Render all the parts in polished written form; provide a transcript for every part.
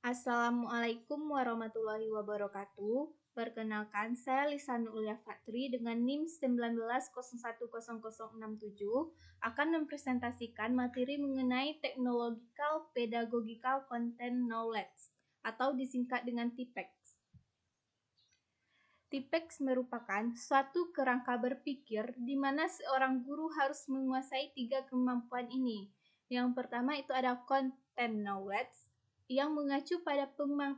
Assalamualaikum warahmatullahi wabarakatuh. Perkenalkan, saya Lisanul Ulia Fatri dengan NIM 19010067 akan mempresentasikan materi mengenai Technological Pedagogical Content Knowledge atau disingkat dengan TPEX. TPEX merupakan suatu kerangka berpikir di mana seorang guru harus menguasai 3 kemampuan ini. Yang pertama itu ada content knowledge, yang mengacu pada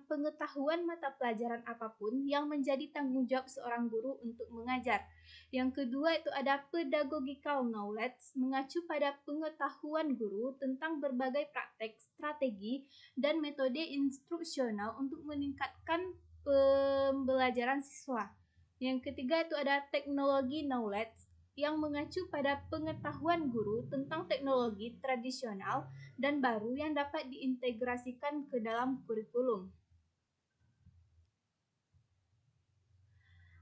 pengetahuan mata pelajaran apapun yang menjadi tanggung jawab seorang guru untuk mengajar. Yang kedua itu ada pedagogical knowledge, mengacu pada pengetahuan guru tentang berbagai praktek, strategi, dan metode instruksional untuk meningkatkan pembelajaran siswa. Yang ketiga itu ada teknologi knowledge, yang mengacu pada pengetahuan guru tentang teknologi tradisional dan baru yang dapat diintegrasikan ke dalam kurikulum.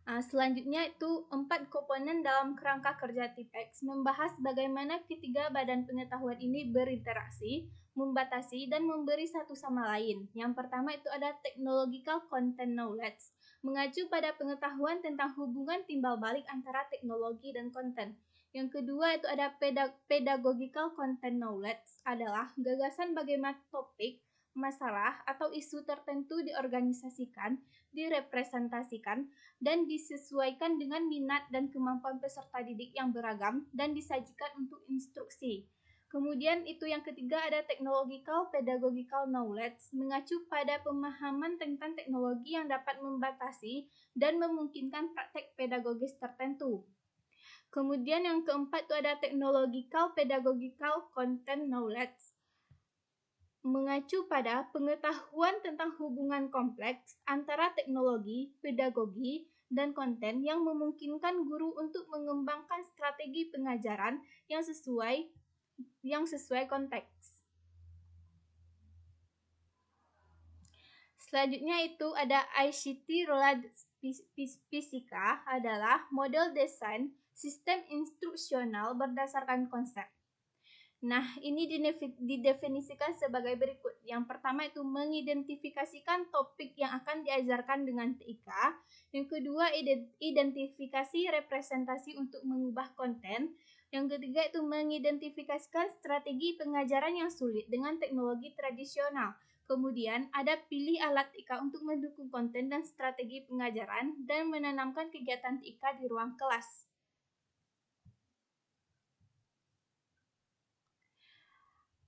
Selanjutnya itu 4 komponen dalam kerangka kerja TPEX membahas bagaimana ketiga badan pengetahuan ini berinteraksi, membatasi, dan memberi satu sama lain. Yang pertama itu ada technological content knowledge, mengacu pada pengetahuan tentang hubungan timbal balik antara teknologi dan konten. Yang kedua itu ada pedagogical content knowledge, adalah gagasan bagaimana topik, masalah, atau isu tertentu diorganisasikan, direpresentasikan, dan disesuaikan dengan minat dan kemampuan peserta didik yang beragam dan disajikan untuk instruksi. Kemudian itu yang ketiga ada technological pedagogical knowledge, mengacu pada pemahaman tentang teknologi yang dapat membatasi dan memungkinkan praktek pedagogis tertentu. Kemudian yang keempat itu ada technological pedagogical content knowledge, mengacu pada pengetahuan tentang hubungan kompleks antara teknologi, pedagogi, dan konten yang memungkinkan guru untuk mengembangkan strategi pengajaran yang sesuai konteks. Selanjutnya itu ada ICT Related Fisika, adalah model desain sistem instruksional berdasarkan konsep. Nah, ini didefinisikan sebagai berikut. Yang pertama itu mengidentifikasikan topik yang akan diajarkan dengan TIK. Yang kedua, identifikasi representasi untuk mengubah konten. Yang ketiga itu mengidentifikasikan strategi pengajaran yang sulit dengan teknologi tradisional. Kemudian, ada pilih alat TIK untuk mendukung konten dan strategi pengajaran dan menanamkan kegiatan TIK di ruang kelas.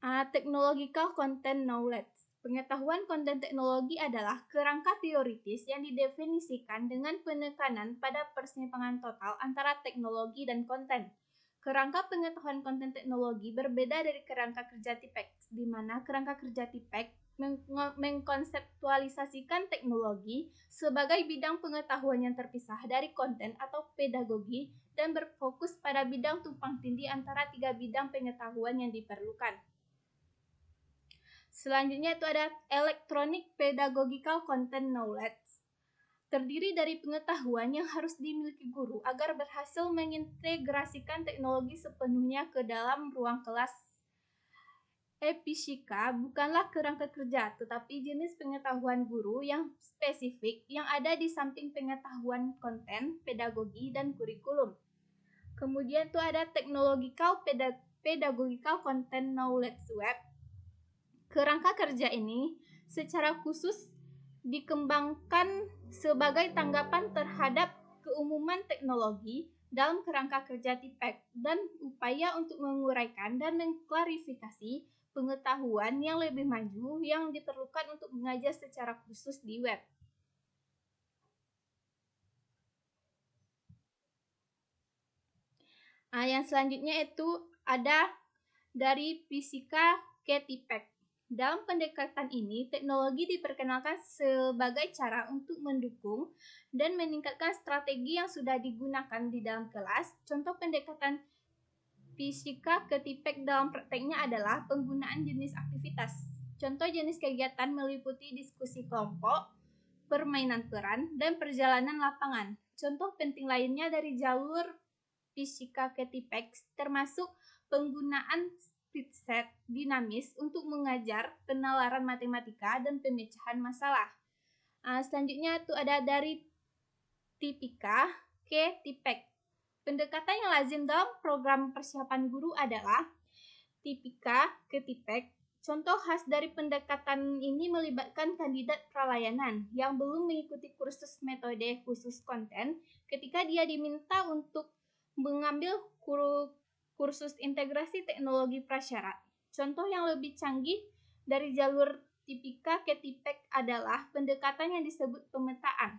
Technological Content Knowledge. Pengetahuan konten teknologi adalah kerangka teoritis yang didefinisikan dengan penekanan pada persimpangan total antara teknologi dan konten. Kerangka pengetahuan konten teknologi berbeda dari kerangka kerja TPEX, di mana kerangka kerja TPEX mengkonseptualisasikan teknologi sebagai bidang pengetahuan yang terpisah dari konten atau pedagogi dan berfokus pada bidang tumpang tindih antara 3 bidang pengetahuan yang diperlukan. Selanjutnya itu ada Electronic Pedagogical Content Knowledge. Terdiri dari pengetahuan yang harus dimiliki guru agar berhasil mengintegrasikan teknologi sepenuhnya ke dalam ruang kelas. Fisika bukanlah kerangka kerja, tetapi jenis pengetahuan guru yang spesifik yang ada di samping pengetahuan konten, pedagogi, dan kurikulum. Kemudian itu ada Technological Pedagogical Content Knowledge Web. Kerangka kerja ini secara khusus dikembangkan sebagai tanggapan terhadap keumuman teknologi dalam kerangka kerja TPEX dan upaya untuk menguraikan dan mengklarifikasi pengetahuan yang lebih maju yang diperlukan untuk mengajar secara khusus di web. Yang selanjutnya itu ada dari fisika ke TPEX. Dalam pendekatan ini, teknologi diperkenalkan sebagai cara untuk mendukung dan meningkatkan strategi yang sudah digunakan di dalam kelas. Contoh pendekatan fisika ke TPEX dalam prakteknya adalah penggunaan jenis aktivitas. Contoh jenis kegiatan meliputi diskusi kelompok, permainan peran, dan perjalanan lapangan. Contoh penting lainnya dari jalur fisika ke TPEX termasuk penggunaan preset dinamis untuk mengajar penalaran matematika dan pemecahan masalah. Selanjutnya itu ada dari tipika ke tipek. Pendekatan yang lazim dalam program persiapan guru adalah tipika ke tipek. Contoh khas dari pendekatan ini melibatkan kandidat pralayanan yang belum mengikuti kursus metode khusus konten ketika dia diminta untuk mengambil kursus integrasi teknologi prasyarat. Contoh yang lebih canggih dari jalur tipika ke tipek adalah pendekatan yang disebut pemetaan.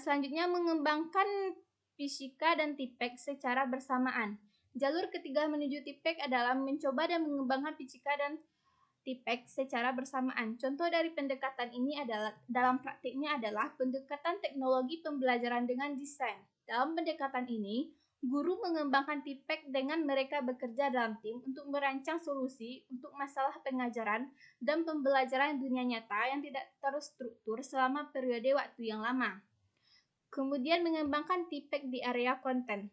Selanjutnya mengembangkan fisika dan tipek secara bersamaan. Jalur ketiga menuju tipek adalah mencoba dan mengembangkan fisika dan tipek secara bersamaan. Contoh dari pendekatan ini adalah dalam praktiknya adalah pendekatan teknologi pembelajaran dengan desain. Dalam pendekatan ini, guru mengembangkan tipek dengan mereka bekerja dalam tim untuk merancang solusi untuk masalah pengajaran dan pembelajaran dunia nyata yang tidak terstruktur selama periode waktu yang lama. Kemudian mengembangkan tipek di area konten.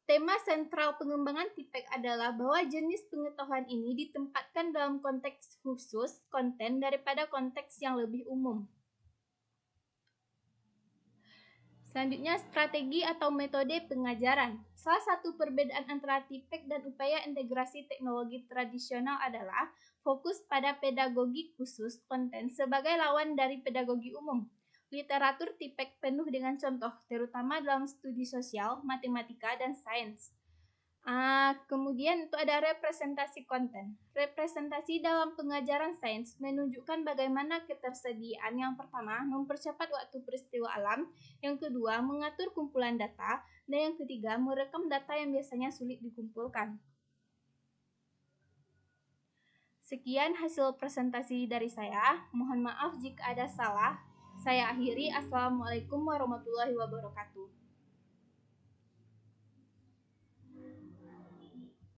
Tema sentral pengembangan tipek adalah bahwa jenis pengetahuan ini ditempatkan dalam konteks khusus konten daripada konteks yang lebih umum. Selanjutnya, strategi atau metode pengajaran. Salah satu perbedaan antara tipek dan upaya integrasi teknologi tradisional adalah fokus pada pedagogi khusus konten sebagai lawan dari pedagogi umum. Literatur tipek penuh dengan contoh, terutama dalam studi sosial, matematika, dan sains. Kemudian itu ada representasi konten. Representasi dalam pengajaran sains menunjukkan bagaimana ketersediaan yang pertama mempercepat waktu peristiwa alam, yang kedua mengatur kumpulan data, dan yang ketiga merekam data yang biasanya sulit dikumpulkan. Sekian hasil presentasi dari saya. Mohon maaf jika ada salah. Saya akhiri. Assalamualaikum warahmatullahi wabarakatuh.